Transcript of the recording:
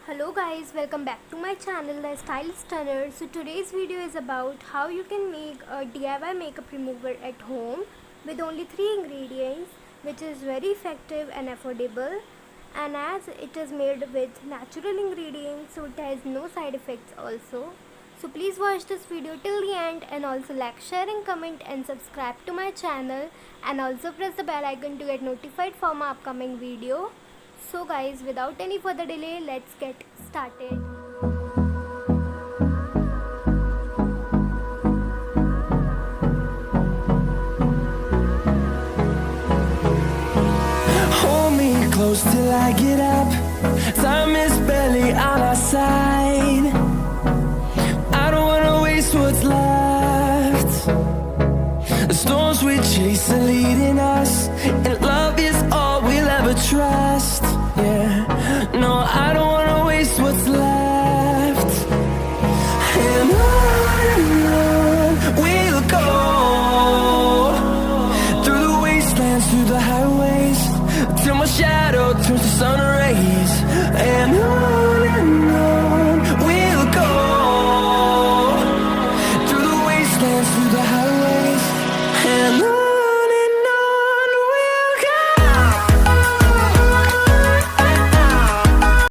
Hello guys, welcome back to my channel The Style Stunner. So today's video is about how you can make a DIY makeup remover at home with only 3 ingredients, which is very effective and affordable, and as it is made with natural ingredients, so it has no side effects also. So please watch this video till the end and also like, share and comment and subscribe to my channel, and also press the bell icon to get notified for my upcoming video. So guys, without any further delay, let's get started. Hold me close till I get up. Time is barely on our side. I don't wanna waste what's left. The storms we chase are leading us.